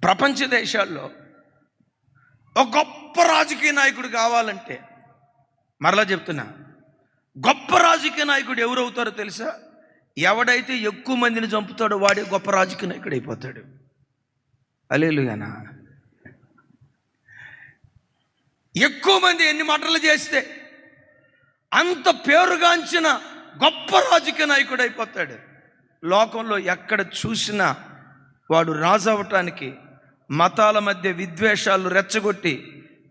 ప్రపంచ దేశాల్లో ఒక గొప్ప రాజకీయ నాయకుడు కావాలంటే, మరలా చెప్తున్నా, గొప్ప రాజకీయ నాయకుడు ఎవరవుతారో తెలుసా? ఎవడైతే ఎక్కువ మందిని చంపుతాడో వాడే గొప్ప రాజకీయ నాయకుడు అయిపోతాడు. హల్లెలూయా. ఎక్కువ మంది ఎన్ని మటలు చేస్తే అంత పేరుగాంచిన గొప్ప రాజకీయ నాయకుడు అయిపోతాడు. లోకంలో ఎక్కడ చూసినా వాడు రాజు అవ్వటానికి మతాల మధ్య విద్వేషాలు రెచ్చగొట్టి,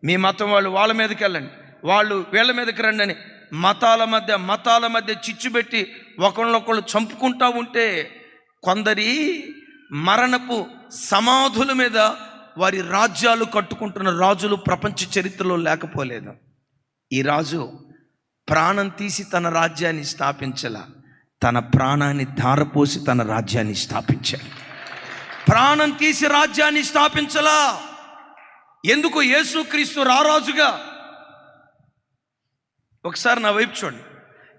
మీ మతం వాళ్ళు వాళ్ళ మీదకి వెళ్ళండి, వాళ్ళు వీళ్ళ మీదకి రండి అని మతాల మధ్య చిచ్చు పెట్టి ఒకళ్ళొకళ్ళు చంపుకుంటా ఉంటే, కొందరి మరణపు సమాధుల మీద వారి రాజ్యాలు కట్టుకుంటున్న రాజులు ప్రపంచ చరిత్రలో లేకపోలేదు. ఈ రాజు ప్రాణం తీసి తన రాజ్యాన్ని స్థాపించలా, తన ప్రాణాన్ని ధారపోసి తన రాజ్యాన్ని స్థాపించాడు. ప్రాణం తీసి రాజ్యాన్ని స్థాపించలా. ఎందుకు? యేసుక్రీస్తు రారాజుగా. ఒకసారి నా వైపు చూడండి.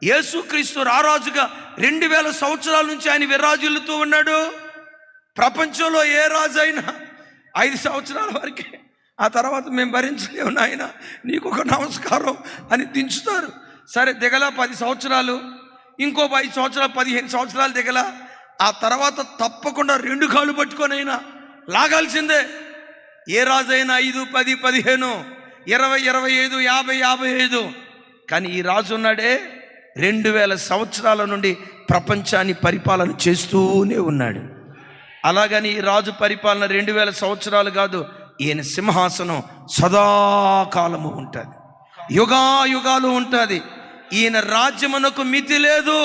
యేసుక్రీస్తు రారాజుగా 2000 సంవత్సరాల నుంచి ఆయన విరాజిల్లుతూ ఉన్నాడు. ప్రపంచంలో ఏ రాజు అయినా 5 సంవత్సరాల వరకే, ఆ తర్వాత మేము భరించలేము నాయన, నీకు ఒక నమస్కారం అని దించుతారు. సరే దిగల 10 సంవత్సరాలు, ఇంకో 5 సంవత్సరాలు, 15 సంవత్సరాలు దిగల, ఆ తర్వాత తప్పకుండా 2 కాళ్ళు పట్టుకొని అయినా లాగాల్సిందే. ఏ రాజు అయినా 5, 10, 15, 20, 25, 50, 55. కానీ ఈ రాజు ఉన్నాడే 2000 సంవత్సరాల నుండి ప్రపంచాన్ని పరిపాలన చేస్తూనే ఉన్నాడు. అలాగని ఈ రాజు పరిపాలన 2000 సంవత్సరాలు కాదు. ఈయన సింహాసనం సదాకాలము ఉంటుంది, యుగాయుగాలు ఉంటుంది. ఈయన రాజ్యమునకు మితి లేదు,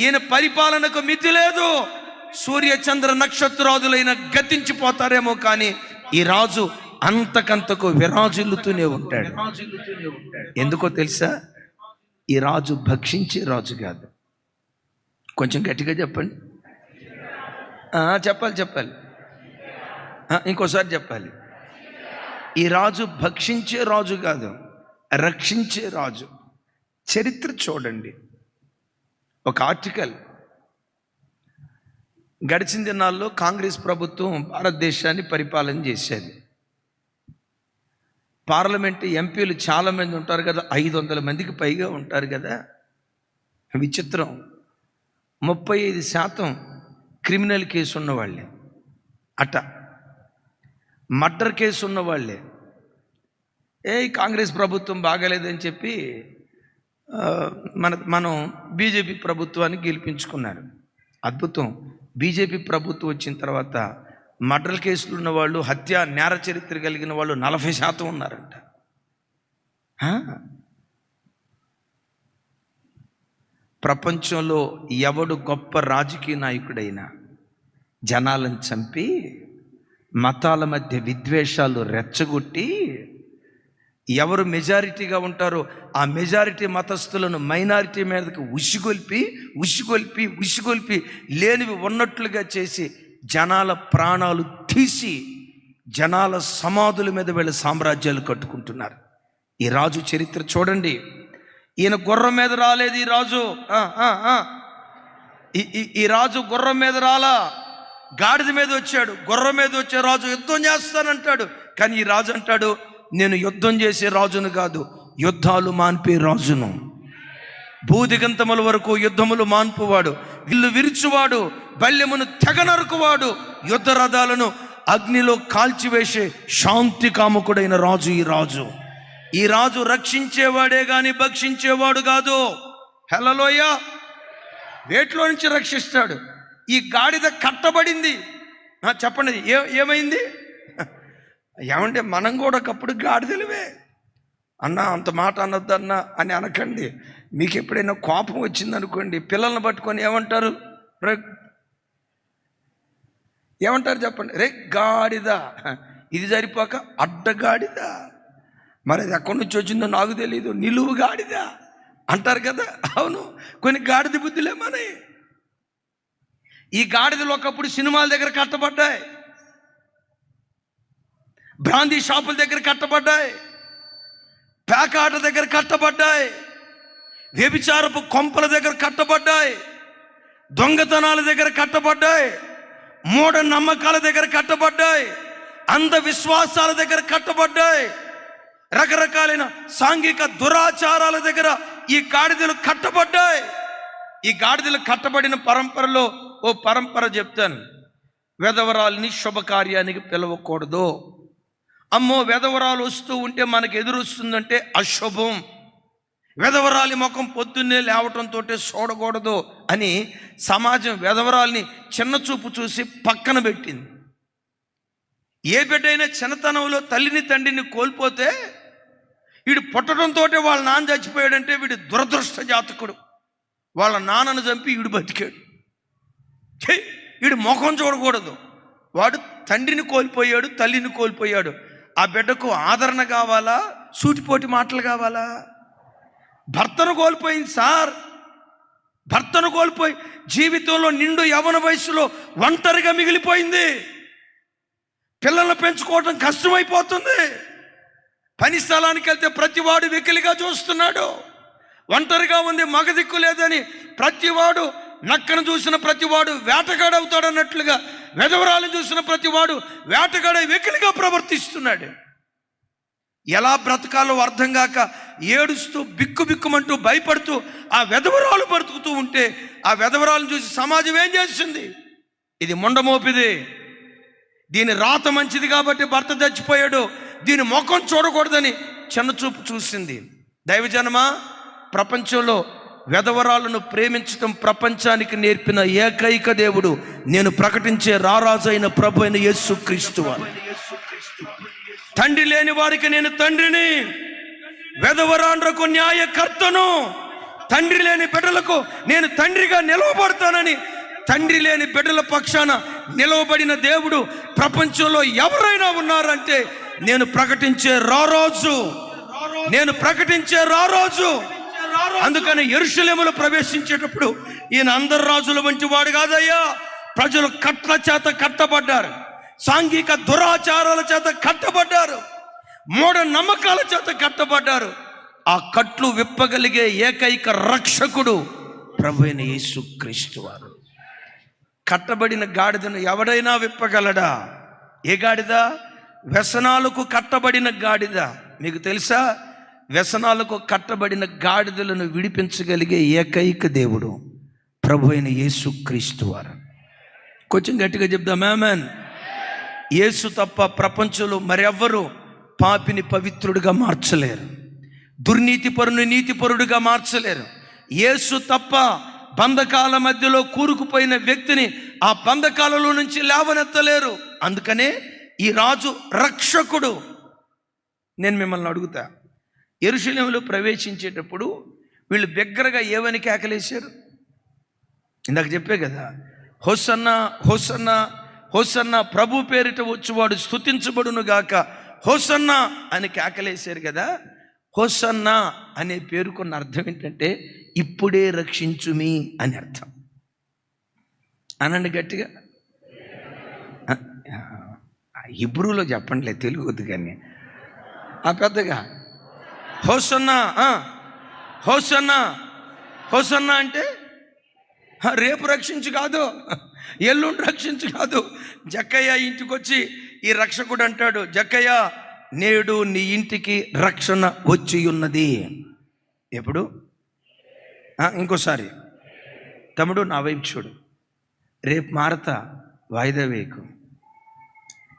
ఈయన పరిపాలనకు మితి లేదు. సూర్య చంద్ర నక్షత్రాదులైన గతించిపోతారేమో, కానీ ఈ రాజు అంతకంతకు విరాజిల్లుతూనే ఉంటాడు. ఎందుకో తెలుసా? ఈ రాజు భక్షించే రాజు కాదు. కొంచెం గట్టిగా చెప్పండి. చెప్పాలి. ఇంకోసారి చెప్పాలి. ఈ రాజు భక్షించే రాజు కాదు, రక్షించే రాజు. చరిత్ర చూడండి. ఒక ఆర్టికల్, గడిచిన దినాల్లో కాంగ్రెస్ ప్రభుత్వం భారతదేశాన్ని పరిపాలన చేసేది. పార్లమెంటు ఎంపీలు చాలామంది ఉంటారు కదా, 500 మందికి పైగా ఉంటారు కదా. విచిత్రం, 35% క్రిమినల్ కేసు ఉన్నవాళ్ళే, మర్డర్ కేసు ఉన్నవాళ్ళే. కాంగ్రెస్ ప్రభుత్వం బాగాలేదని చెప్పి మనం బీజేపీ ప్రభుత్వాన్ని గెలిపించుకున్నారు. అద్భుతం. బీజేపీ ప్రభుత్వం వచ్చిన తర్వాత మర్డర్ కేసులు ఉన్నవాళ్ళు, హత్య నేర చరిత్ర కలిగిన వాళ్ళు 40% ఉన్నారంట. ప్రపంచంలో ఎవడు గొప్ప రాజకీయ నాయకుడైనా జనాలను చంపి, మతాల మధ్య విద్వేషాలు రెచ్చగొట్టి, ఎవరు మెజారిటీగా ఉంటారో ఆ మెజారిటీ మతస్థులను మైనారిటీ మీదకి ఉసిగొల్పి లేనివి ఉన్నట్లుగా చేసి జనాల ప్రాణాలు తీసి జనాల సమాధుల మీద వీళ్ళ సామ్రాజ్యాలు కట్టుకుంటున్నారు. ఈ రాజు చరిత్ర చూడండి. ఈయన గుర్రం మీద రాలేదు. ఈ రాజు ఈ రాజు గుర్రం మీద రాలా, గాడిద మీద వచ్చాడు. గుర్రం మీద వచ్చే రాజు యుద్ధం చేస్తానంటాడు. కానీ ఈ రాజు అంటాడు, నేను యుద్ధం చేసే రాజును కాదు, యుద్ధాలు మాన్పే రాజును. భూదిగంతముల వరకు యుద్ధములు మాన్పువాడు, విల్లు విరుచువాడు, బల్యమును తెగ నరుకువాడు, యుద్ధ రథాలను అగ్నిలో కాల్చివేసే శాంతి కాముకుడైన రాజు ఈ రాజు. ఈ రాజు రక్షించేవాడే గాని భక్షించేవాడు కాదు. హల్లెలూయా. వేటిలో నుంచి రక్షిస్తాడు. ఈ గాడిద కట్టబడింది. చెప్పండి, ఏమైంది? ఏమంటే మనం కూడా ఒకప్పుడు గాడిదలవే. అన్నా అంత మాట అనొద్దన్నా అని అనకండి. మీకు ఎప్పుడైనా కోపం వచ్చిందనుకోండి, పిల్లల్ని పట్టుకొని ఏమంటారు చెప్పండి? రే గాడిద. ఇది సరిపోక అడ్డగాడిద. మరి అది ఎక్కడి నుంచి వచ్చిందో నాకు తెలియదు, నిలువు గాడిద అంటారు కదా. అవును, కొన్ని గాడిద బుద్ధులే మనవి. ఈ గాడిదలు ఒకప్పుడు సినిమాల దగ్గర కట్టబడ్డాయి, బ్రాందీ షాపుల దగ్గర కట్టబడ్డాయి, పేకాట దగ్గర కట్టబడ్డాయి, వ్యభిచారపు కొంపల దగ్గర కట్టబడ్డాయి, దొంగతనాల దగ్గర కట్టబడ్డాయి, మూఢ నమ్మకాల దగ్గర కట్టబడ్డాయి, అంధవిశ్వాసాల దగ్గర కట్టబడ్డాయి, రకరకాలైన సాంఘిక దురాచారాల దగ్గర ఈ గాడిదలు కట్టబడ్డాయి. ఈ గాడిదలు కట్టబడిన పరంపరలో ఓ పరంపర చెప్తాను. వెధవరాల్ని శుభకార్యానికి పిలవకూడదు. అమ్మో వెధవరాలు వస్తూ ఉంటే మనకు ఎదురొస్తుందంటే అశుభం. వెధవరాలి ముఖం పొద్దున్నే లేవటంతో చూడకూడదు అని సమాజం వెధవరాల్ని చిన్న చూపు చూసి పక్కన పెట్టింది. ఏ బిడ్డైనా చిన్నతనంలో తల్లిని తండ్రిని కోల్పోతే వీడు పుట్టడంతో వాళ్ళ నాన్న చచ్చిపోయాడంటే వీడు దురదృష్ట జాతకుడు. వాళ్ళ నాన్నను చంపి వీడు బతికాడు. వీడు ముఖం చూడకూడదు. వాడు తండ్రిని కోల్పోయాడు, తల్లిని కోల్పోయాడు. ఆ బిడ్డకు ఆదరణ కావాలా, సూటిపోటి మాటలు కావాలా? భర్తను కోల్పోయింది సార్. భర్తను కోల్పోయి జీవితంలో నిండు యవ్వన వయసులో ఒంటరిగా మిగిలిపోయింది. పిల్లలను పెంచుకోవడం కష్టమైపోతుంది. పని స్థలానికి వెళ్తే ప్రతివాడు వెకిలిగా చూస్తున్నాడు. ఒంటరిగా ఉంది, మగ దిక్కు లేదని ప్రతివాడు, నక్కను చూసిన ప్రతివాడు వేటగాడవుతాడన్నట్లుగా వెధవరాలను చూసిన ప్రతివాడు వేటగాడ వెకిలిగా ప్రవర్తిస్తున్నాడు. ఎలా బ్రతకాలో అర్థం కాక ఏడుస్తూ బిక్కుబిక్కుమంటూ భయపడుతూ ఆ వెధవరాలు బ్రతుకుతూ ఉంటే ఆ వెధవరాలను చూసి సమాజం ఏం చేస్తుంది? ఇది ముండమోపిది, దీని రాత మంచిది కాబట్టి భర్త చచ్చిపోయాడు, దీని ముఖం చూడకూడదని చిన్నచూపు చూసింది. దైవజనమా, ప్రపంచంలో వెధవరాలను ప్రేమించటం ప్రపంచానికి నేర్పిన ఏకైక దేవుడు నేను ప్రకటించే రారాజైన ప్రభు అయిన యేసుక్రీస్తు వారు. తండ్రి లేని వారికి నేను తండ్రిని, వెధవరాండ్రకు న్యాయకర్తను, తండ్రి లేని బిడ్డలకు నేను తండ్రిగా నిలవబడతానని తండ్రి లేని బిడ్డల పక్షాన నిలవబడిన దేవుడు ప్రపంచంలో ఎవరైనా ఉన్నారంటే నేను ప్రకటించే రారాజు, నేను ప్రకటించే రారాజు. అందుకని యెరూషలేములో ప్రవేశించేటప్పుడు ఈయన అందరు రాజుల వంటి వాడు కాదయ్యా. ప్రజలు కట్ల చేత కట్టబడ్డారు, సాంఘిక దురాచారాల చేత కట్టబడ్డారు, మూఢ నమ్మకాల చేత కట్టబడ్డారు. ఆ కట్లు విప్పగలిగే ఏకైక రక్షకుడు ప్రభువైన యేసుక్రీస్తు వారు. కట్టబడిన గాడిదను ఎవడైనా విప్పగలడా? ఏ గాడిద? వ్యసనాలకు కట్టబడిన గాడిద. మీకు తెలుసా, వ్యసనాలకు కట్టబడిన గాడిదలను విడిపించగలిగే ఏకైక దేవుడు ప్రభువైన యేసుక్రీస్తు వారు. కొంచెం గట్టిగా చెప్దాం ఆమేన్. యేసు తప్ప ప్రపంచంలో మరెవ్వరూ పాపిని పవిత్రుడిగా మార్చలేరు, దుర్నీతిపరుని నీతిపరుడిగా మార్చలేరు. యేసు తప్ప బంధకాల మధ్యలో కూరుకుపోయిన వ్యక్తిని ఆ బంధకాలలో నుంచి లేవనెత్తలేరు. అందుకనే ఈ రాజు రక్షకుడు. నేను మిమ్మల్ని అడుగుతా, యెరూషలేములో ప్రవేశించేటప్పుడు వీళ్ళు బిగ్గరగా ఏమని కేకలేశారు? ఇందాక చెప్పే కదా, హోసన్నా హోసన్నా హోసన్నా, ప్రభు పేరిట వచ్చువాడు స్తుతించబడును గాక, హోసన్నా అని కేకలేశారు కదా. హోసన్నా అనే పేరుకున్న అర్థం ఏంటంటే ఇప్పుడే రక్షించుమి అని అర్థం. అనండి గట్టిగా. హిబ్రూలో చెప్పండిలే, తెలుగు వద్దు కానీ పెద్దగా. హోసన్నా, హోసన్నా, హోసన్నా అంటే రేపు రక్షించు కాదు, ఎల్లుండి రక్షించు కాదు. జక్కయ్య ఇంటికి వచ్చి ఈ రక్షకుడు అంటాడు, జక్కయ్య నేడు నీ ఇంటికి రక్షణ వచ్చి ఉన్నది. ఎప్పుడు? ఇంకోసారి తమ్ముడు నా వైపు చూడు. రేపు మారతా, వాయిదా వేయకు.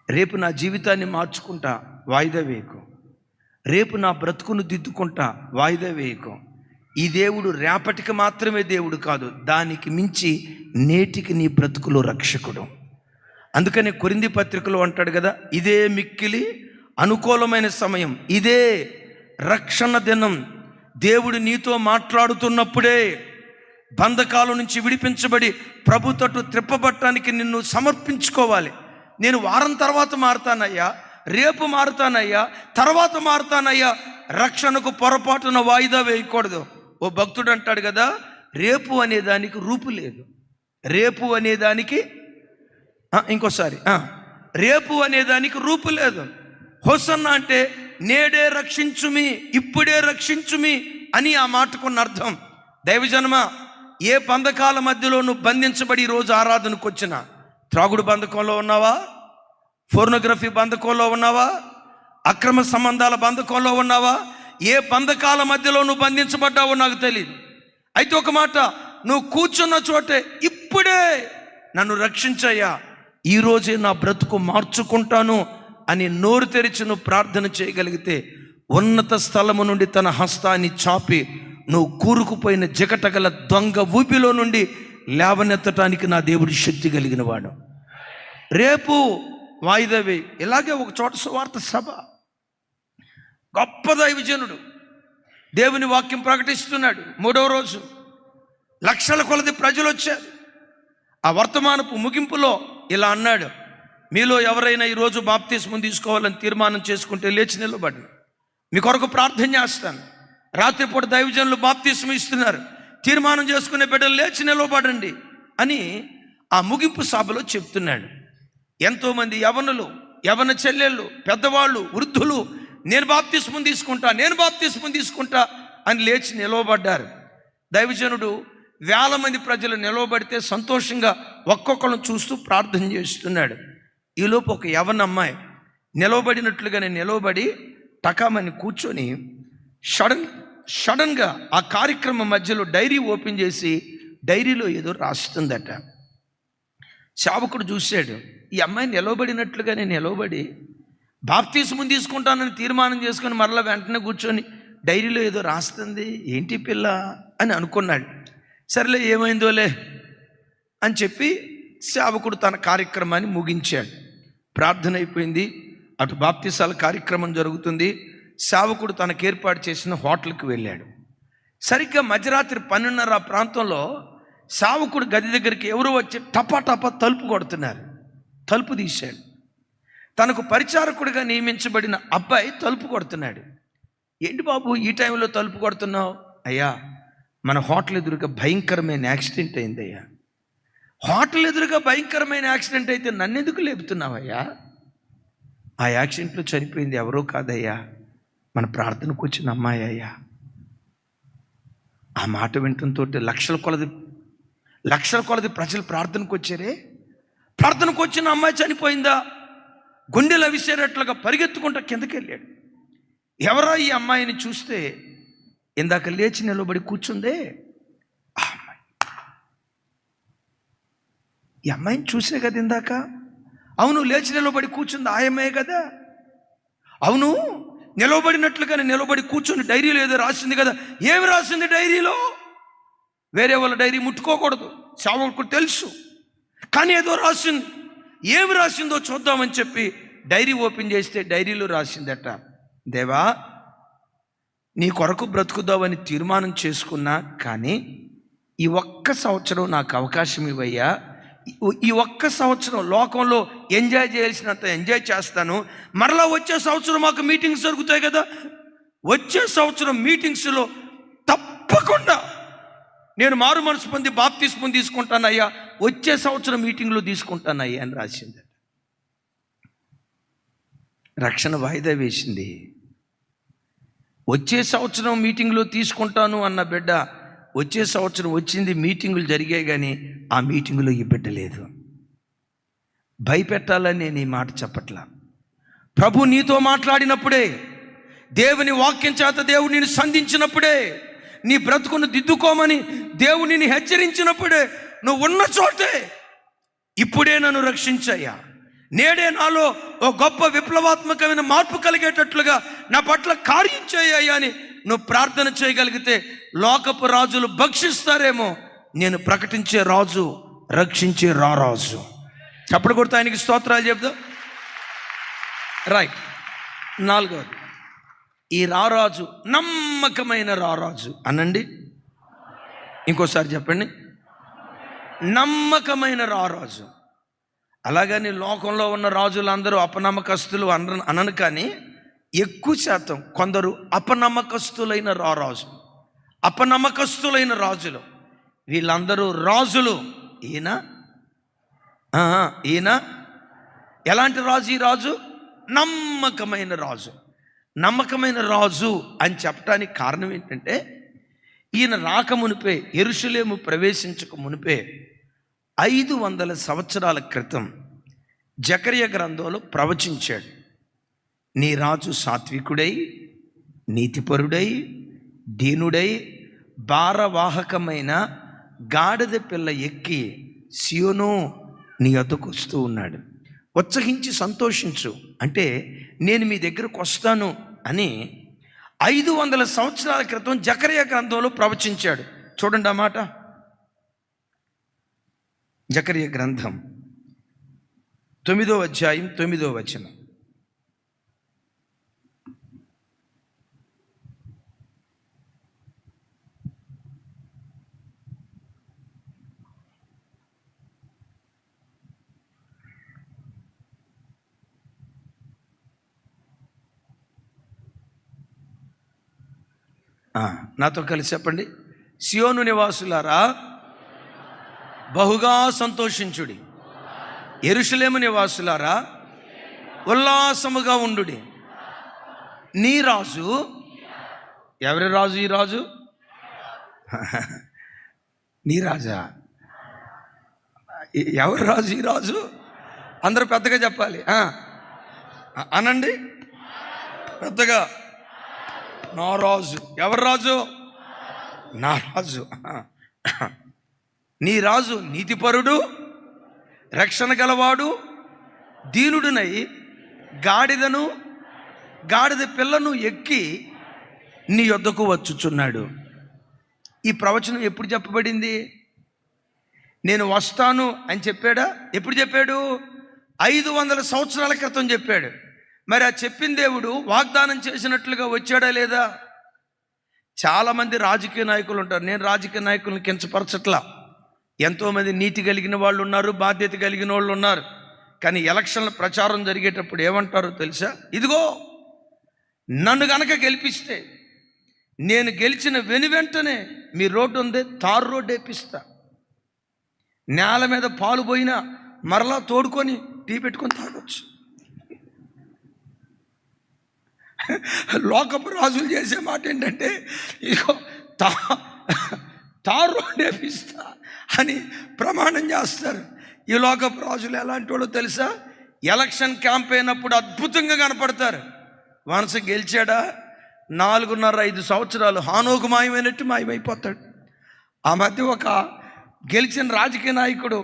రేపు నా జీవితాన్ని మార్చుకుంటా, వాయిదా వేయకు. రేపు నా బ్రతుకును దిద్దుకుంటా, వాయిదా వేయకు. ఈ దేవుడు రేపటికి మాత్రమే దేవుడు కాదు, దానికి మించి నేటికి నీ బ్రతుకులో రక్షకుడు. అందుకని కొరింథీ పత్రికలో అంటాడు కదా, ఇదే మిక్కిలి అనుకూలమైన సమయం, ఇదే రక్షణ దినం. దేవుడు నీతో మాట్లాడుతున్నప్పుడే బంధకాల నుంచి విడిపించబడి ప్రభు తట్టు త్రిప్పబట్టడానికి నిన్ను సమర్పించుకోవాలి. నేను వారం తర్వాత మారుతానయ్యా, రేపు మారుతానయ్యా, తర్వాత మారుతానయ్యా, రక్షణకు పొరపాటున వాయిదా వేయకూడదు. ఓ భక్తుడు అంటాడు కదా, రేపు అనేదానికి రూపు లేదు, రేపు అనేదానికి ఇంకోసారి రేపు అనేదానికి రూపు లేదు. హోసన్నా అంటే నేడే రక్షించుమి, ఇప్పుడే రక్షించుమి అని ఆ మాటకున్న అర్థం. దైవజనమ, ఏ బంధకాల మధ్యలో నువ్వు బంధించబడి ఈరోజు ఆరాధనకు వచ్చినా, త్రాగుడు బంధకంలో ఉన్నావా, పోర్నోగ్రఫీ బంధకంలో ఉన్నావా? అక్రమ సంబంధాల బంధకంలో ఉన్నావా? ఏ బంధకాల మధ్యలో నువ్వు బంధించబడ్డావో నాకు తెలియదు. అయితే ఒక మాట, నువ్వు కూర్చున్న చోటే ఇప్పుడే నన్ను రక్షించయ్యా, ఈరోజే నా బ్రతుకు మార్చుకుంటాను అని నోరు తెరిచి నువ్వు ప్రార్థన చేయగలిగితే ఉన్నత స్థలము నుండి తన హస్తాన్ని చాపి నువ్వు కూరుకుపోయిన జగటగల దొంగ ఊపిలో నుండి లేవనెత్తటానికి నా దేవుడి శక్తి కలిగిన వాడు. రేపు వాయిదా వేయి. ఇలాగే ఒక చోట సువార్త సభ, గొప్ప దైవజనుడు దేవుని వాక్యం ప్రకటిస్తున్నాడు. 3వ రోజు లక్షల కొలది ప్రజలు వచ్చారు. ఆ వర్తమానపు ముగింపులో ఇలా అన్నాడు, మీలో ఎవరైనా ఈరోజు బాప్తిస్మం తీసుకోవాలని తీర్మానం చేసుకుంటే లేచి నిలబడి మీ కొరకు ప్రార్థన చేస్తాను. రాత్రిపూట దైవజనులు బాప్తిస్మం ఇస్తున్నారు, తీర్మానం చేసుకునే బిడ్డలు లేచి నిలబడండి అని ఆ ముగింపు సభలో చెప్తున్నాడు. ఎంతోమంది యవనులు, యవన చెల్లెళ్ళు, పెద్దవాళ్ళు, వృద్ధులు నేను బాప్తిస్మం తీసుకుంటా అని లేచి నిలవబడ్డారు. దైవజనుడు వేల మంది ప్రజలు నిలవబడితే సంతోషంగా ఒక్కొక్కళ్ళని చూస్తూ ప్రార్థన చేస్తున్నాడు. ఈలోపు ఒక యవన అమ్మాయి నిలవబడినట్లుగానే నిలవబడి టకామని కూర్చొని సడన్గా ఆ కార్యక్రమం మధ్యలో డైరీ ఓపెన్ చేసి డైరీలో ఏదో రాస్తుందట. సేవకుడు చూశాడు, ఈ అమ్మాయి నిలవబడినట్లుగానే నిలవబడి బాప్తిస్మం తీసుకుంటానని తీర్మానం చేసుకొని మరలా వెంటనే కూర్చొని డైరీలో ఏదో రాస్తుంది, ఏంటి పిల్ల అని అనుకున్నాడు. సరేలే ఏమైందోలే అని చెప్పి సేవకుడు తన కార్యక్రమాన్ని ముగించాడు. ప్రార్థన అయిపోయింది, అటు బాప్తిసాల కార్యక్రమం జరుగుతుంది. సేవకుడు తనకు ఏర్పాటు చేసిన హోటల్కి వెళ్ళాడు. సరిగ్గా మధ్యరాత్రి 12:30 ప్రాంతంలో సేవకుడు గది దగ్గరికి ఎవరో వచ్చి టపా తలుపు కొడుతున్నారు. తలుపు తీశాడు. తనకు పరిచారకుడిగా నియమించబడిన అబ్బాయి తలుపు కొడుతున్నాడు. ఏంటి బాబు ఈ టైంలో తలుపు కొడుతున్నావు? అయ్యా, మన హోటల్ ఎదురుగా భయంకరమైన యాక్సిడెంట్ అయిందయ్యా. హోటల్ ఎదురుగా భయంకరమైన యాక్సిడెంట్ అయితే నన్ను ఎందుకు లేపుతున్నావయ్యా? ఆ యాక్సిడెంట్లో చనిపోయింది ఎవరో కాదయ్యా, మన ప్రార్థనకు వచ్చిన అమ్మాయి అయ్యా. ఆ మాట వినటంతో లక్షల కొలది ప్రజలు ప్రార్థనకు వచ్చారే. ప్రార్థనకు వచ్చిన అమ్మాయి చనిపోయిందా? గుండెలు అవిసేటట్లుగా పరిగెత్తుకుంటా కిందకి వెళ్ళాడు. ఎవరో ఈ అమ్మాయిని చూస్తే ఇందాక లేచి నిలబడి కూర్చుందే ఆ అమ్మాయి. ఈ అమ్మాయిని చూసే కదా ఇందాక. అవును, లేచి నిలబడి కూర్చుంది ఆ అమ్మాయి కదా. అవును, నిలబడినట్లుగానే నిలబడి కూర్చుని డైరీలో ఏదో రాసింది కదా. ఏమి రాసింది డైరీలో? వేరే వాళ్ళ డైరీ ముట్టుకోకూడదు, సేవకుడికి తెలుసు. కానీ ఏదో రాసింది. ఏమి రాసిందో చూద్దామని చెప్పి డైరీ ఓపెన్ చేస్తే డైరీలో రాసిందట, దేవా, నీ కొరకు బ్రతుకుదామని తీర్మానం చేసుకున్నా, కానీ ఈ ఒక్క సంవత్సరం నాకు అవకాశం ఇవ్వయ్యా. ఈ ఒక్క సంవత్సరం లోకంలో ఎంజాయ్ చేయాల్సినంత ఎంజాయ్ చేస్తాను. మరలా వచ్చే సంవత్సరం మాకు మీటింగ్స్ జరుగుతాయి కదా, వచ్చే సంవత్సరం మీటింగ్స్లో తప్పకుండా నేను మారు మనసు పొంది బాప్తిస్మం తీసుకుంటానయ్యా, వచ్చే సంవత్సరం మీటింగ్లో తీసుకుంటానయ్యా అని రాసింది. రక్షణ వాయిదా వేసింది. వచ్చే సంవత్సరం మీటింగ్లో తీసుకుంటాను అన్న బిడ్డ వచ్చే సంవత్సరం వచ్చింది, మీటింగులు జరిగాయి, కానీ ఆ మీటింగులో ఈ బిడ్డ లేదు. భయపెట్టాలని నేను ఈ మాట చెప్పట్లా. ప్రభు నీతో మాట్లాడినప్పుడే, దేవుని వాక్యం చేత దేవుడు నిన్ను సంధించినప్పుడే, నీ బ్రతుకును దిద్దుకోమని దేవునిని హెచ్చరించినప్పుడే, నువ్వు ఉన్న చోటే ఇప్పుడే నన్ను రక్షించయ్యా, నేడే నాలో ఓ గొప్ప విప్లవాత్మకమైన మార్పు కలిగేటట్లుగా నా పట్ల కార్యం చేయ్యా అని నువ్వు ప్రార్థన చేయగలిగితే లోకపు రాజులు భక్షిస్తారేమో, నేను ప్రకటించే రాజు రక్షించే రారాజు. చప్పుడు కొడుతూ ఆయనకి స్తోత్రాలు చెప్దాం. రైట్. 4వది, ఈ రారాజు నమ్మకమైన రారాజు అనండి. ఇంకోసారి చెప్పండి, నమ్మకమైన రారాజు. అలాగని లోకంలో ఉన్న రాజులందరూ అపనమ్మకస్తులు అనను, కానీ ఎక్కువ శాతం కొందరు అపనమ్మకస్తులైన అపనమ్మకస్తులైన రాజులు. వీళ్ళందరూ రాజులు. ఈయన ఎలాంటి రాజు? ఈ రాజు నమ్మకమైన రాజు. నమ్మకమైన రాజు అని చెప్పడానికి కారణం ఏంటంటే, ఈయన రాకమునిపే, యెరూషలేము ప్రవేశించక మునిపే 500 సంవత్సరాల క్రితం జకర్యా గ్రంథంలో ప్రవచించాడు. నీ రాజు సాత్వికుడై, నీతిపరుడై, దీనుడై, భారవాహకమైన గాడిద పిల్ల ఎక్కి సియోను నీ వద్దకు వస్తూ ఉన్నాడు. ఉత్సహించి సంతోషించు అంటే నేను మీ దగ్గరకు వస్తాను అని 500 సంవత్సరాల క్రితం జకర్యా గ్రంథంలో ప్రవచించాడు. చూడండి ఆ మాట. జకర్యా గ్రంథం 9వ అధ్యాయం 9వ వచనం. నాతో కలిసి చెప్పండి. సియోను నివాసులారా బహుగా సంతోషించుడి, యెరూషలేము నివాసులారా ఉల్లాసముగా ఉండుడి. నీ రాజు, ఎవరి రాజు ఈ రాజు? నీ రాజా? ఎవరి రాజు ఈ రాజు? అందరూ పెద్దగా చెప్పాలి, అనండి పెద్దగా. నా రాజు. ఎవరి రాజు? నా రాజు. నీ రాజు నీతిపరుడు, రక్షణ గలవాడు, దీనుడునై గాడిద పిల్లను ఎక్కి నీ యొద్దకు వచ్చుచున్నాడు. ఈ ప్రవచనం ఎప్పుడు చెప్పబడింది? నేను వస్తాను అని చెప్పాడా? ఎప్పుడు చెప్పాడు? 500 సంవత్సరాల క్రితం చెప్పాడు. మరి ఆ చెప్పిన దేవుడు వాగ్దానం చేసినట్లుగా వచ్చాడా లేదా? చాలామంది రాజకీయ నాయకులు ఉంటారు. నేను రాజకీయ నాయకులను కించపరచట్లా. ఎంతోమంది నీతి కలిగిన వాళ్ళు ఉన్నారు, బాధ్యత కలిగిన వాళ్ళు ఉన్నారు. కానీ ఎలక్షన్ల ప్రచారం జరిగేటప్పుడు ఏమంటారో తెలుసా? ఇదిగో నన్ను గనక గెలిపిస్తే నేను గెలిచిన వెంటనే మీ రోడ్డు ఉంది, తారు రోడ్డు వేపిస్తా. నేల మీద పాలు పోయినా మరలా తోడుకొని టీ పెట్టుకొని తాగొచ్చు. లోకపు రాజులు చేసే మాట ఏంటంటే ఇదిగో తారు రోడ్డు వేపిస్తా అని ప్రమాణం చేస్తారు. ఈ లోకపు రాజులు ఎలాంటి వాళ్ళు తెలుసా? ఎలక్షన్ క్యాంప్ అయినప్పుడు అద్భుతంగా కనపడతారు. వనస గెలిచాడా 4.5 సంవత్సరాలు హానోకు మాయమైనట్టు మాయమైపోతాడు. ఆ మధ్య ఒక గెలిచిన రాజకీయ నాయకుడు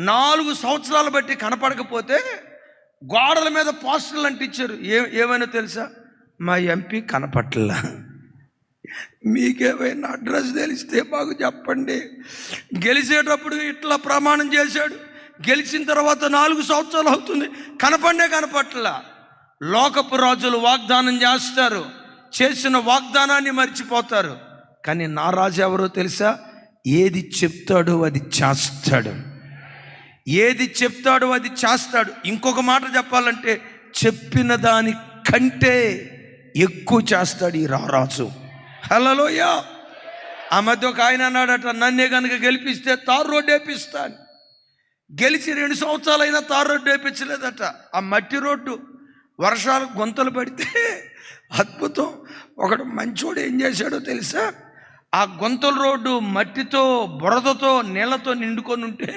4 సంవత్సరాలు బట్టి కనపడకపోతే గోడల మీద పోస్టర్లు అంటించారు. ఏమైనా తెలుసా? మా ఎంపీ కనపట్లా. మీకేమైనా అడ్రస్ తెలిస్తే మాకు చెప్పండి. గెలిచేటప్పుడు ఇట్లా ప్రమాణం చేశాడు, గెలిచిన తర్వాత 4 సంవత్సరాలు అవుతుంది, కనపట్లా. లోకపు రాజులు వాగ్దానం చేస్తారు, చేసిన వాగ్దానాన్ని మర్చిపోతారు. కానీ నా రాజు ఎవరో తెలుసా? ఏది చెప్తాడో అది చేస్తాడు. ఏది చెప్తాడో అది చేస్తాడు. ఇంకొక మాట చెప్పాలంటే చెప్పిన దాని కంటే ఎక్కువ చేస్తాడు ఈ రారాజు. హల్లెలూయా. ఆ మధ్య ఒక ఆయన అన్నాడట, నన్నే కనుక గెలిపిస్తే తారు రోడ్డు వేపిస్తాను. గెలిచి 2 సంవత్సరాలైనా తారు రోడ్డు వేయించలేదట. ఆ మట్టి రోడ్డు వర్షాలు గొంతలు పడితే అద్భుతం. ఒకడు మంచోడు ఏం చేశాడో తెలుసా? ఆ గొంతల రోడ్డు మట్టితో, బురదతో, నీళ్లతో నిండుకొని ఉంటే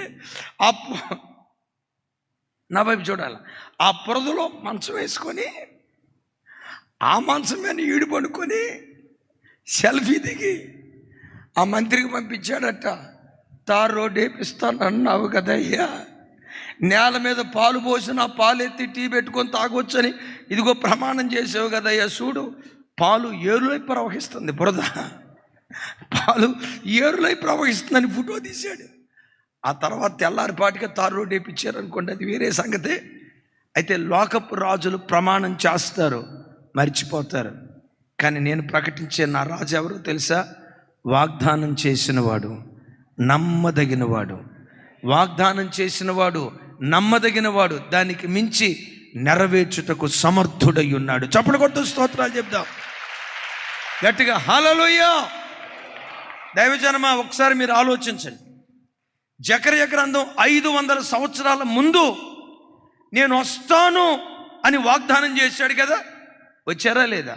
నా వైపు చూడాలి. ఆ బురదలో మంచం వేసుకొని ఆ మంచం మీద ఈడు పడుకొని సెల్ఫీ దిగి ఆ మంత్రికి పంపించాడట. తారు రోడ్డు వేపిస్తానన్నావు కదయ్యా, నేల మీద పాలు పోసిన పాలు ఎత్తి టీ పెట్టుకొని తాగొచ్చని ఇదిగో ప్రమాణం చేసావు కదయ్యా, చూడు పాలు ఏరులై ప్రవహిస్తుంది, బురద పాలు ఏరులై ప్రవహిస్తుందని ఫోటో తీశాడు. ఆ తర్వాత తెల్లారిపాటిగా తారు రోడ్డు వేయించారు అనుకోండి, అది వేరే సంగతే. అయితే లోకపు రాజులు ప్రమాణం చేస్తారు, మర్చిపోతారు. కానీ నేను ప్రకటించే నా రాజు ఎవరో తెలుసా? వాగ్దానం చేసినవాడు, నమ్మదగినవాడు. వాగ్దానం చేసినవాడు, నమ్మదగినవాడు, దానికి మించి నెరవేర్చుటకు సమర్థుడై ఉన్నాడు. చప్పట్లు కొడుతూ స్తోత్రాలు చెప్దాం గట్టిగా. హల్లెలూయా. దైవజనమా, ఒకసారి మీరు ఆలోచించండి. జకర్యా గ్రంథం 500 సంవత్సరాల ముందు నేను వస్తాను అని వాగ్దానం చేశాడు కదా. వచ్చారా లేదా?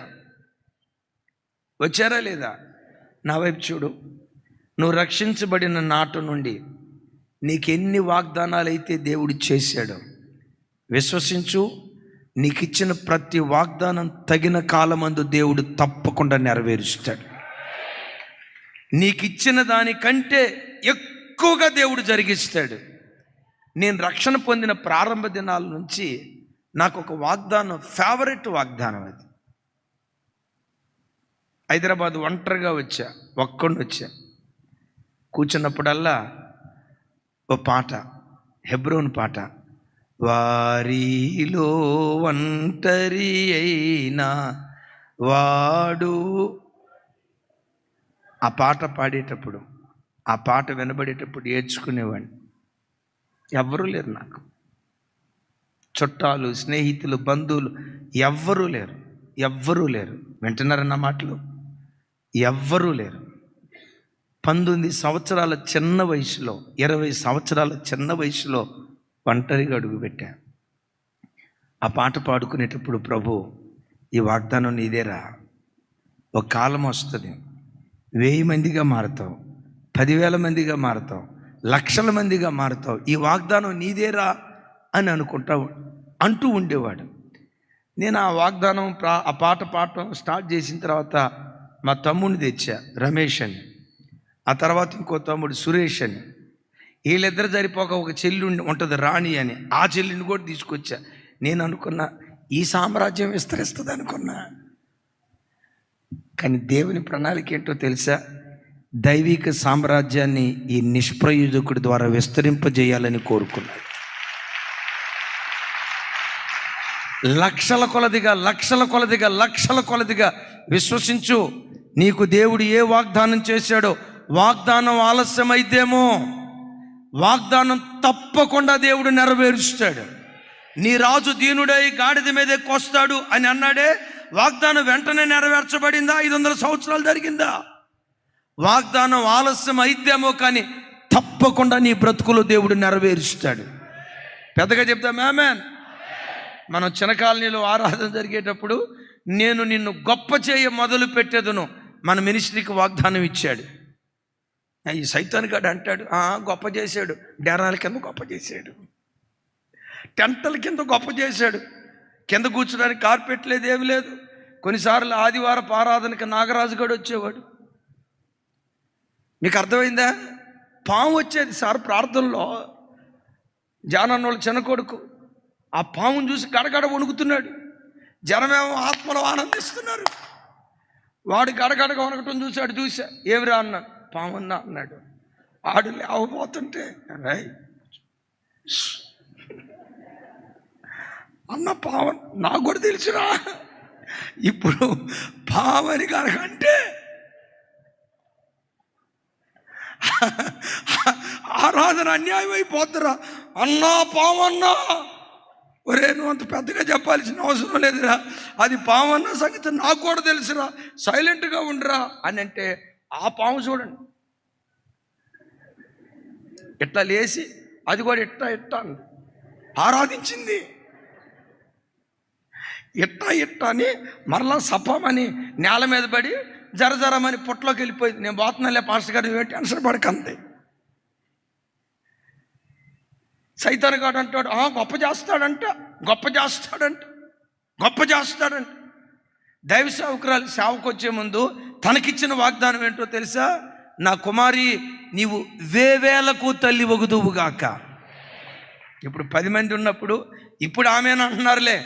వచ్చారా లేదా? నా వైపు చూడు. నువ్వు రక్షించబడిన నాటి నుండి నీకెన్ని వాగ్దానాలు అయితే దేవుడు చేశాడో విశ్వసించు, నీకు ఇచ్చిన ప్రతి వాగ్దానం తగిన కాలమందు దేవుడు తప్పకుండా నెరవేరుస్తాడు. నీకు ఇచ్చిన దానికంటే ఎక్కువగా దేవుడు జరిగిస్తాడు. నేను రక్షణ పొందిన ప్రారంభ దినాల నుంచి నాకు ఒక వాగ్దానం, ఫేవరెట్ వాగ్దానం. అది హైదరాబాద్ ఒంటరిగా వచ్చా, ఒక్కండి వచ్చా. కూర్చున్నప్పుడల్లా ఓ పాట, హెబ్రోన్ పాట, వారిలో ఒంటరి అయినా వాడు. ఆ పాట పాడేటప్పుడు, ఆ పాట వినబడేటప్పుడు ఏడ్చుకునేవాడిని. ఎవ్వరూ లేరు నాకు, చుట్టాలు, స్నేహితులు, బంధువులు ఎవ్వరూ లేరు. ఎవ్వరూ లేరు. వింటున్నారన్న మాటలు? ఎవ్వరూ లేరు. 19 సంవత్సరాల చిన్న వయసులో, 20 సంవత్సరాల చిన్న వయసులో ఒంటరిగా అడుగుపెట్టా. ఆ పాట పాడుకునేటప్పుడు, ప్రభు ఈ వాగ్దానం నీదేరా, ఒక కాలం వస్తుంది 1000 మందిగా మారుతావు, 10,000 మందిగా మారుతావు, లక్షల మందిగా మారుతావు, ఈ వాగ్దానం నీదేరా అని అంటూ ఉండేవాడు. నేను ఆ వాగ్దానం ఆ పాట పాడటం స్టార్ట్ చేసిన తర్వాత మా తమ్ముడిని తెచ్చా, రమేష్ అని. ఆ తర్వాత ఇంకో తమ్ముడు సురేష్ అని. వీళ్ళిద్దరు సరిపోక ఒక చెల్లి ఉంటుంది రాణి అని, ఆ చెల్లిని కూడా తీసుకొచ్చా. నేను అనుకున్నా ఈ సామ్రాజ్యం విస్తరిస్తుంది అనుకున్నా. కానీ దేవుని ప్రణాళిక ఏంటో తెలుసా? దైవిక సామ్రాజ్యాన్ని ఈ నిష్ప్రయోజకుడి ద్వారా విస్తరింపజేయాలని కోరుకున్నాడు. లక్షల కొలదిగా విశ్వసించు. నీకు దేవుడు ఏ వాగ్దానం చేశాడో, వాగ్దానం ఆలస్యమైతేమో వాగ్దానం తప్పకుండా దేవుడు నెరవేరుస్తాడు. నీ రాజు దీనుడై గాడిద మీద ఎక్కొస్తాడు అని అన్నాడే, వాగ్దానం వెంటనే నెరవేర్చబడిందా? 500 సంవత్సరాలు జరిగిందా? వాగ్దానం ఆలస్యం అయితేమో కానీ తప్పకుండా నీ బ్రతుకులో దేవుడు నెరవేరుస్తాడు. పెద్దగా చెప్తాం ఆమేన్. మనం చినకాలనీలో ఆరాధన జరిగేటప్పుడు, నేను నిన్ను గొప్ప చేయ మొదలు పెట్టేదను మన మినిస్ట్రీకి వాగ్దానం ఇచ్చాడు. ఈ సైతాన్ గాడు అంటాడు, గొప్ప చేశాడు, డేరాల కింద గొప్ప చేశాడు, టెంటల కింద గొప్ప చేశాడు, కింద కూర్చోడానికి కార్పెట్ లేదు, ఏమి లేదు. కొన్నిసార్లు ఆదివారపు ఆరాధనకి నాగరాజు గడు వచ్చేవాడు. మీకు అర్థమైందా? పాము వచ్చేది సార్ ప్రార్థనలో. జానన్నోళ్ళ చిన్న కొడుకు ఆ పామును చూసి గడగడ వణుకుతున్నాడు. జనమేమో ఆత్మలో ఆనందిస్తున్నారు. వాడు గడగడగా వణకటం చూసా. ఏమిరా అన్నా? పామన్నా అన్నాడు. ఆడు లేవబోతుంటే, అన్న పావన్ నాకు కూడా తెలుసురా. ఇప్పుడు పావని కనుకంటే ఆరాధన అన్యాయం అయిపోతురా. అన్నా పావన్నా, ఒరే నువ్వు అంత పెద్దగా చెప్పాల్సిన అవసరం లేదురా, అది పావన్న సంగతి నాకు కూడా తెలుసురా, సైలెంట్గా ఉండరా అని అంటే, ఆ పాము చూడండి ఇట్లా లేచి అది కూడా ఇట్టా ఆరాధించింది. ఇట్టా అని మరలా సపమని నేల మీద పడి జరజరమని పొట్టలోకి వెళ్ళిపోయింది. నేను పోతున్నాలే పాస్టర్ గారు, నువ్వే టెన్షన్ పడకంతే. సైతాన్ గాడు అంటాడు, గొప్ప చేస్తాడంట. దైవ సేవకురాలు సేవకు వచ్చే ముందు తనకిచ్చిన వాగ్దానం ఏంటో తెలుసా? నా కుమారి, నీవు వేవేలకు తల్లి వగుదువుగాక. ఇప్పుడు 10 మంది ఉన్నప్పుడు, ఇప్పుడు ఆమెను అంటున్నారులే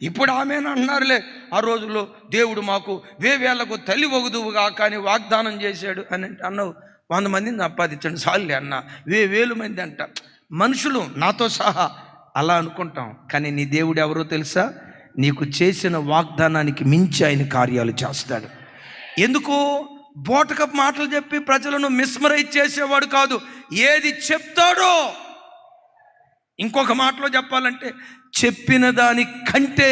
ఇప్పుడు ఆమెను అంటున్నారులే. ఆ రోజుల్లో దేవుడు మాకు వేవేలకు తల్లి వగుదువుగాక అని వాగ్దానం చేశాడు అని అన్నావు. 100 మందిని సంపాదించండి చాలులే అన్న, 1000 మంది అంట. మనుషులు నాతో సహా అలా అనుకుంటాం. కానీ నీ దేవుడు ఎవరో తెలుసా? నీకు చేసిన వాగ్దానానికి మించి ఆయన కార్యాలు చేస్తాడు. ఎందుకు? బోటకపు మాటలు చెప్పి ప్రజలను మిస్మరైజ్ చేసేవాడు కాదు. ఏది చెప్తాడో, ఇంకొక మాటలో చెప్పాలంటే, చెప్పిన దానికంటే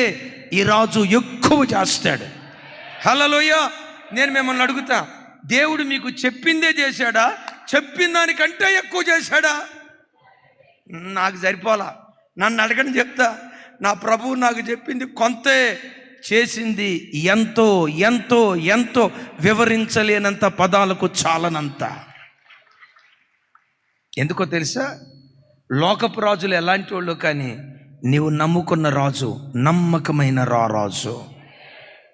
ఈ రాజు ఎక్కువ చేస్తాడు. హల్లెలూయా. నేను మిమ్మల్ని అడుగుతా, దేవుడు మీకు చెప్పిందే చేశాడా? చెప్పిన దానికంటే ఎక్కువ చేశాడా? నాకు సరిపోలా, నన్ను అడగని చెప్తా. నా ప్రభువు నాకు చెప్పింది కొంతే, చేసింది ఎంతో ఎంతో ఎంతో, వివరించలేనంత, పదాలకు చాలనంత. ఎందుకో తెలుసా? లోకపు రాజులు ఎలాంటి వాళ్ళు, కానీ నీవు నమ్ముకున్న రాజు నమ్మకమైన రాజు.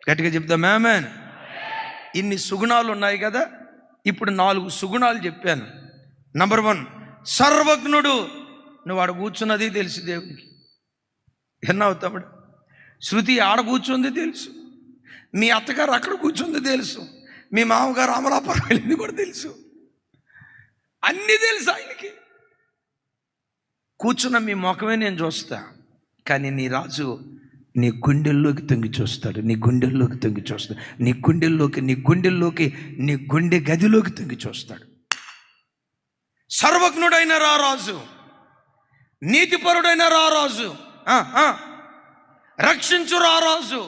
గట్టిగా చెప్తాం ఆమేన్. ఇన్ని సుగుణాలు ఉన్నాయి కదా. ఇప్పుడు 4 సుగుణాలు చెప్పాను. నంబర్ 1, సర్వజ్ఞుడు. నువ్వు ఆడ కూర్చున్నది తెలుసు దేవునికి. ఎన్నావు తమ్ముడు? శృతి ఆడ కూర్చుంది తెలుసు, మీ అత్తగారు అక్కడ కూర్చుంది తెలుసు, మీ మామగారు అమలాపురం వెళ్ళింది కూడా తెలుసు. అన్నీ తెలుసు ఆయనకి. కూర్చున్న మీ ముఖమే నేను చూస్తా, కానీ నీ రాజు నీ గుండెల్లోకి తొంగి చూస్తాడు. నీ గుండెల్లోకి తొంగి చూస్తాడు. నీ గుండెల్లోకి నీ గుండె గదిలోకి తొంగి చూస్తాడు. సర్వజ్ఞుడైన రారాజు, నీతిపరుడైన రారాజు, రక్షించు రారాజు,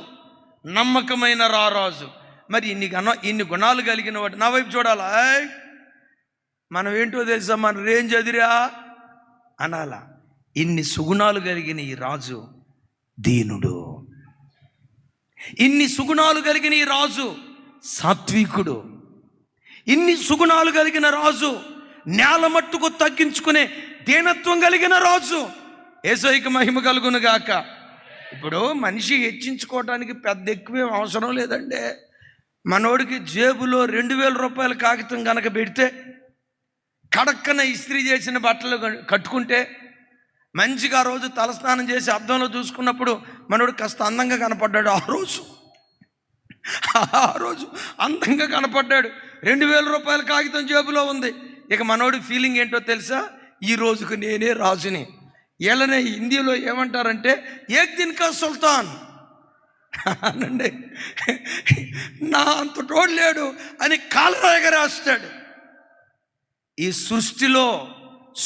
నమ్మకమైన రారాజు. మరి ఇన్ని గుణాలు కలిగిన వాడు నా వైపు చూడాలా? మనం ఏంటో తెలుసా, మన రేంజ్ అదిరా అనాలా. ఇన్ని సుగుణాలు కలిగిన ఈ రాజు దీనుడు. ఇన్ని సుగుణాలు కలిగిన ఈ రాజు సాత్వికుడు. ఇన్ని సుగుణాలు కలిగిన రాజు నేల మట్టుకు తగ్గించుకునే దీనత్వం కలిగిన రాజు. యేసయ్యకి మహిమ కలుగును గాక. ఇప్పుడు మనిషి హెచ్చించుకోవడానికి పెద్ద ఎక్కువేం అవసరం లేదండి. మనోడికి జేబులో 2000 రూపాయల కాగితం కనుక పెడితే, కడక్కన ఇస్త్రీ చేసిన బట్టలు కట్టుకుంటే, మంచిగా ఆ రోజు తలస్నానం చేసి అద్దంలో చూసుకున్నప్పుడు మనోడు కాస్త అందంగా కనపడ్డాడు. ఆ రోజు అందంగా కనపడ్డాడు. 2000 రూపాయల కాగితం జేబులో ఉంది. ఇక మనోడి ఫీలింగ్ ఏంటో తెలుసా? ఈ రోజుకు నేనే రాజుని. వీళ్ళనే హిందీలో ఏమంటారంటే ఏక్ దిన్ కా సుల్తాన్ అనండి. నా అంత తోడు లేడు అని కాలరాగా రాస్తాడు. ఈ సృష్టిలో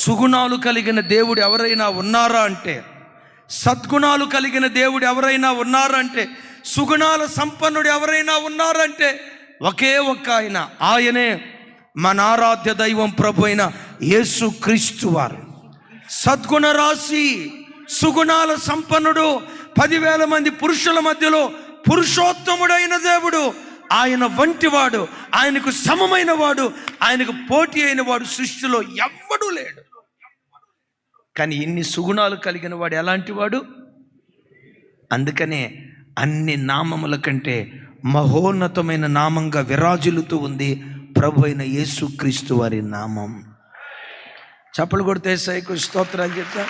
సుగుణాలు కలిగిన దేవుడు ఎవరైనా ఉన్నారా అంటే, సద్గుణాలు కలిగిన దేవుడు ఎవరైనా ఉన్నారా అంటే, సుగుణాల సంపన్నుడు ఎవరైనా ఉన్నారంటే ఒకే ఒక్క ఆయన. ఆయనే మన ఆరాధ్య దైవం ప్రభు అయిన యేసు క్రీస్తు వారు. సద్గుణ రాశి, సుగుణాల సంపన్నుడు, 10,000 మంది పురుషుల మధ్యలో పురుషోత్తముడైన దేవుడు. ఆయన వంటివాడు, ఆయనకు సమమైన వాడు, ఆయనకు పోటీ అయిన వాడు సృష్టిలో ఎవ్వడూ లేడు. కానీ ఇన్ని సుగుణాలు కలిగిన వాడు ఎలాంటి వాడు? అందుకనే అన్ని నామముల కంటే మహోన్నతమైన నామంగా విరాజిల్లుతూ ఉంది ప్రభు అయిన యేసుక్రీస్తు వారి నామం. చప్పలు కొడితే యేసయ్యకు స్తోత్రాలు చెప్తా.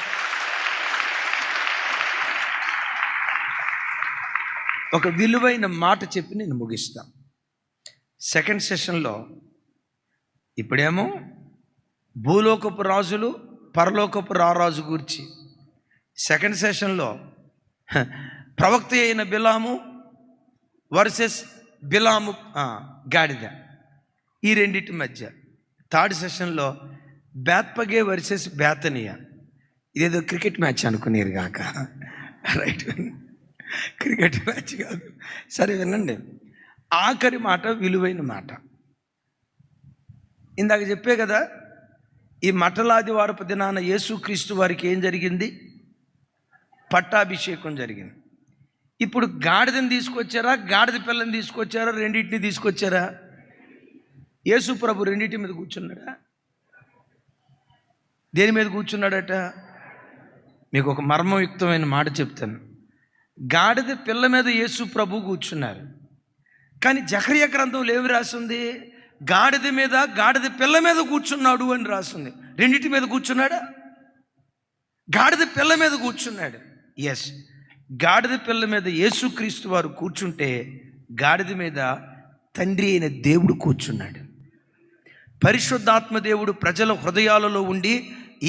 ఒక విలువైన మాట చెప్పి నేను ముగిస్తాను. సెకండ్ సెషన్లో ఇప్పుడేమో భూలోకపు రాజులు, పరలోకపు రారాజు గురించి. సెకండ్ సెషన్లో ప్రవక్త అయిన బిలాము వర్సెస్ బిలాము గాడిద, ఈ రెండింటి మధ్య. థర్డ్ సెషన్లో బేత్పగే వర్సెస్ బేతనియా. ఇదేదో క్రికెట్ మ్యాచ్ అనుకునేరు కాక, రైట్? క్రికెట్ మ్యాచ్ కాదు. సరే వినండి, ఆఖరి మాట విలువైన మాట. ఇందాక చెప్పే కదా, ఈ మఠలాదివారపు దినాన యేసుక్రీస్తు వారికి ఏం జరిగింది? పట్టాభిషేకం జరిగింది. ఇప్పుడు గాడిదని తీసుకొచ్చారా, గాడిద పిల్లని తీసుకొచ్చారా, రెండింటిని తీసుకొచ్చారా? యేసు ప్రభు రెండింటి మీద కూర్చున్నాడా? దేని మీద కూర్చున్నాడట? మీకు ఒక మర్మయుక్తమైన మాట చెప్తాను. గాడిద పిల్ల మీద యేసు ప్రభు కూర్చున్నారు. కానీ జకర్యా గ్రంథంలో ఏమి రాసింది? గాడిద మీద, గాడిద పిల్ల మీద కూర్చున్నాడు అని రాసింది. రెండింటి మీద కూర్చున్నాడా? గాడిద పిల్ల మీద కూర్చున్నాడు. ఎస్, గాడిద పిల్ల మీద యేసుక్రీస్తు వారు కూర్చుంటే, గాడిద మీద తండ్రి అయిన దేవుడు కూర్చున్నాడు. పరిశుద్ధాత్మ దేవుడు ప్రజల హృదయాలలో ఉండి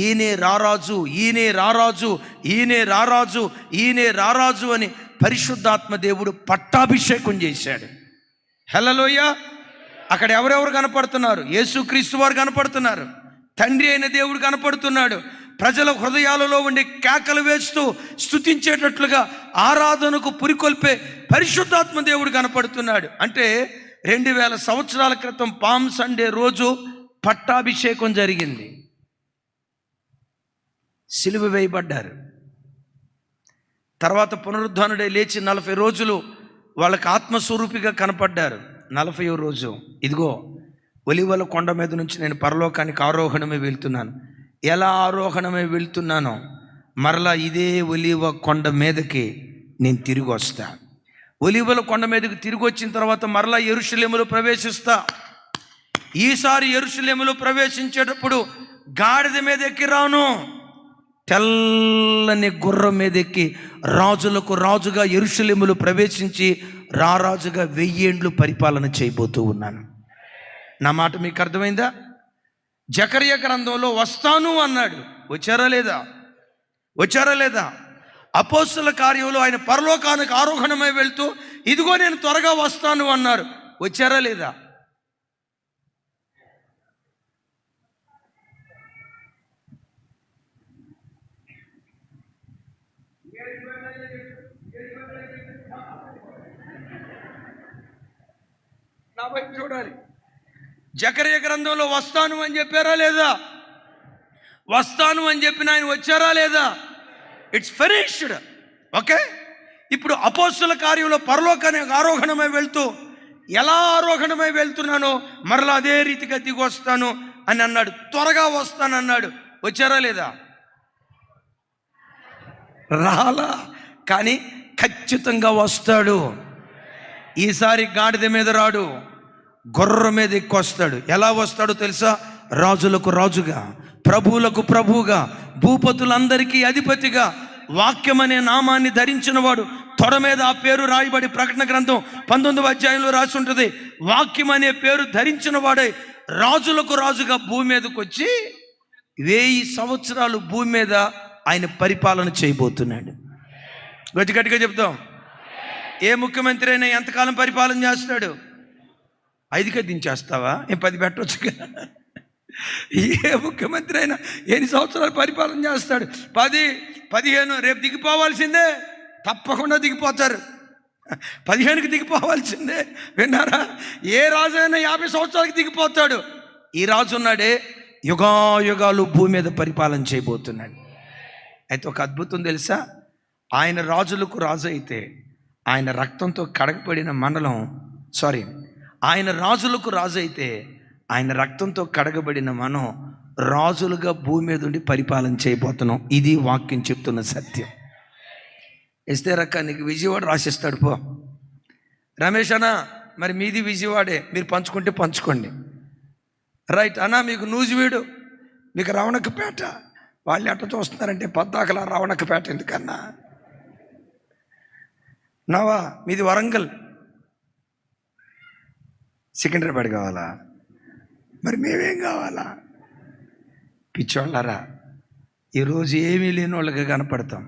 ఈయనే రారాజు, ఈయనే రారాజు, ఈయనే రారాజు, ఈయనే రారాజు అని పరిశుద్ధాత్మ దేవుడు పట్టాభిషేకం చేశాడు. హల్లెలూయ. అక్కడ ఎవరెవరు కనపడుతున్నారు? యేసుక్రీస్తు వారు కనపడుతున్నారు, తండ్రి అయిన దేవుడు కనపడుతున్నాడు. ప్రజల హృదయాలలో ఉండి కేకలు వేస్తూ స్తుతించేటట్లుగా ఆరాధనకు పురికొల్పే పరిశుద్ధాత్మ దేవుడు కనపడుతున్నాడు. అంటే 2000 సంవత్సరాల క్రితం పామ్ సండే రోజు పట్టాభిషేకం జరిగింది. సిలువ వేయబడ్డారు. తర్వాత పునరుద్ధానుడై లేచి 40 రోజులు వాళ్ళకి ఆత్మస్వరూపిగా కనపడ్డారు. 40వ రోజు ఇదిగో ఒలివల కొండ మీద నుంచి నేను పరలోకానికి ఆరోహణమే వెళ్తున్నాను. ఎలా ఆరోహణమై వెళ్తున్నానో మరలా ఇదే ఒలీవ కొండ మీదకి నేను తిరిగి వస్తా. ఒలీవల కొండ మీదకి తిరిగి వచ్చిన తర్వాత మరలా యెరూషలేములో ప్రవేశిస్తా. ఈసారి యెరూషలేములో ప్రవేశించేటప్పుడు గాడిద మీద ఎక్కి రాను, తెల్లని గుర్రం మీద ఎక్కి రాజులకు రాజుగా యెరూషలేములో ప్రవేశించి రారాజుగా 1000 ఏండ్లు పరిపాలన చేయబోతూ ఉన్నాను. నా మాట మీకు అర్థమైందా? జకర్యా గ్రంథంలో వస్తాను అన్నాడు, వచ్చారా లేదా? అపోస్తల కార్యంలో ఆయన పరలోకానికి ఆరోహణమై వెళ్తూ ఇదిగో నేను త్వరగా వస్తాను అన్నారు, వచ్చారా లేదా? నా వైపు చూడాలి. జకర్యా గ్రంథంలో వస్తాను అని చెప్పారా లేదా? వస్తాను అని చెప్పిన ఆయన వచ్చారా లేదా? It's finished. ఓకే, ఇప్పుడు అపోస్తల కార్యంలో పరలోకానికి ఆరోహణమై వెళ్తూ ఎలా ఆరోహణమై వెళ్తున్నానో మరలా అదే రీతిగా దిగి వస్తాను అని అన్నాడు. త్వరగా వస్తానన్నాడు, వచ్చారా లేదా? రాలా, కానీ ఖచ్చితంగా వస్తాడు. ఈసారి గాడిద మీద రాడు, గుర్రం మీద ఎక్కొస్తాడు. ఎలా వస్తాడో తెలుసా? రాజులకు రాజుగా, ప్రభువులకు ప్రభువుగా, భూపతులందరికీ అధిపతిగా, వాక్యం అనే నామాన్ని ధరించిన వాడు. తొడ మీద ఆ పేరు రాయబడి ప్రకటన గ్రంథం 19వ అధ్యాయంలో రాసి ఉంటుంది. వాక్యం అనే పేరు ధరించిన వాడే రాజులకు రాజుగా భూమి మీదకి వచ్చి 1000 సంవత్సరాలు భూమి మీద ఆయన పరిపాలన చేయబోతున్నాడు. గట్టిగా చెప్తాం. ఏ ముఖ్యమంత్రి అయినా ఎంతకాలం పరిపాలన చేస్తాడు? 5కే దించేస్తావా? 10 పెట్టవచ్చు. ఏ ముఖ్యమంత్రి అయినా ఎన్ని సంవత్సరాలు పరిపాలన చేస్తాడు? 10, 15. రేపు దిగిపోవాల్సిందే, తప్పకుండా దిగిపోతారు. 15కి దిగిపోవాల్సిందే. విన్నారా? ఏ రాజు అయినా 50 సంవత్సరాలకి దిగిపోతాడు. ఈ రాజు ఉన్నాడే యుగాయుగాలు భూమి మీద పరిపాలన చేయబోతున్నాడు. అయితే ఒక అద్భుతం తెలుసా? ఆయన రాజులకు రాజు అయితే ఆయన రక్తంతో కడగబడిన ఆయన రాజులకు రాజు అయితే ఆయన రక్తంతో కడగబడిన మనం రాజులుగా భూమి మీద ఉండి పరిపాలన చేయబోతున్నాం. ఇది వాక్యం చెప్తున్న సత్యం. ఇస్తే రక్క నీకు విజయవాడ రాసిస్తాడు, పో. రమేష్ అన్న, మరి మీది విజయవాడే, మీరు పంచుకుంటే పంచుకోండి. రైట్ అన్న, మీకు నూజివీడు, మీకు రవణక్కపేట. వాళ్ళు ఎట్ట చూస్తున్నారంటే పద్దాకలా రవణక్కపేట ఎందుకన్నా? నవా మీది వరంగల్, సికింద్రాబాద్ కావాలా? మరి మేమేం కావాలా? పిచ్చోళ్ళారా, ఈరోజు ఏమీ లేని వాళ్ళగా కనపడతాం.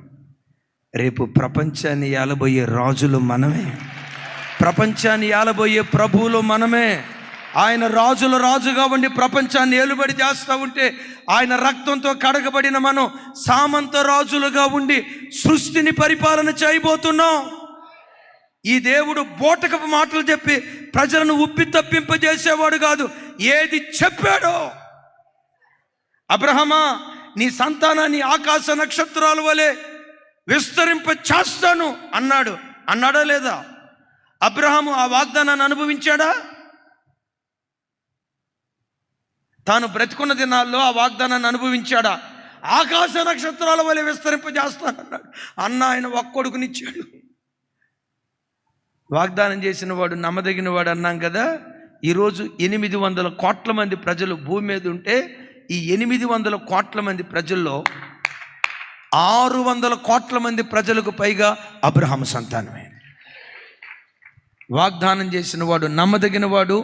రేపు ప్రపంచాన్ని ఏలబోయే రాజులు మనమే, ప్రపంచాన్ని ఏలబోయే ప్రభువులు మనమే. ఆయన రాజుల రాజుగా ఉండి ప్రపంచాన్ని ఏలుబడి చేస్తూ ఉంటే ఆయన రక్తంతో కడగబడిన మనం సామంత రాజులుగా ఉండి సృష్టిని పరిపాలన చేయబోతున్నాం. ఈ దేవుడు బోటకపు మాటలు చెప్పి ప్రజలను ఉప్పి తప్పింపజేసేవాడు కాదు. ఏది చెప్పాడో, అబ్రహమా నీ సంతానాన్ని ఆకాశ నక్షత్రాల వలె విస్తరింప చేస్తాను అన్నాడా లేదా? అబ్రహాము ఆ వాగ్దానాన్ని అనుభవించాడా? తాను బ్రతికున్న దినాల్లో ఆ వాగ్దానాన్ని అనుభవించాడా? ఆకాశ నక్షత్రాల వలె విస్తరింపజేస్తానన్నాడు. ఆయన ఒక్క కొడుకునిచ్చాడు. వాగ్దానం చేసిన వాడు నమ్మదగిన వాడు అన్నాం కదా. ఈరోజు 800 కోట్ల మంది ప్రజలు భూమి మీద ఉంటే ఈ 800 కోట్ల మంది ప్రజల్లో 600 కోట్ల మంది ప్రజలకు పైగా అబ్రహాము సంతానమే. వాగ్దానం చేసిన వాడు నమ్మదగిన వాడు.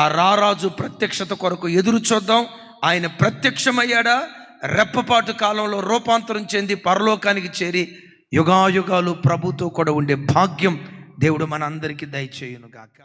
ఆ రారాజు ప్రత్యక్షత కొరకు ఎదురు చూద్దాం. ఆయన ప్రత్యక్షమయ్యాడా? రెప్పపాటు కాలంలో రూపాంతరం చెంది పరలోకానికి చేరి యుగాయుగాలు ప్రభుతో కూడా ఉండే భాగ్యం దేవుడు మనందరికీ దయచేయును గాక.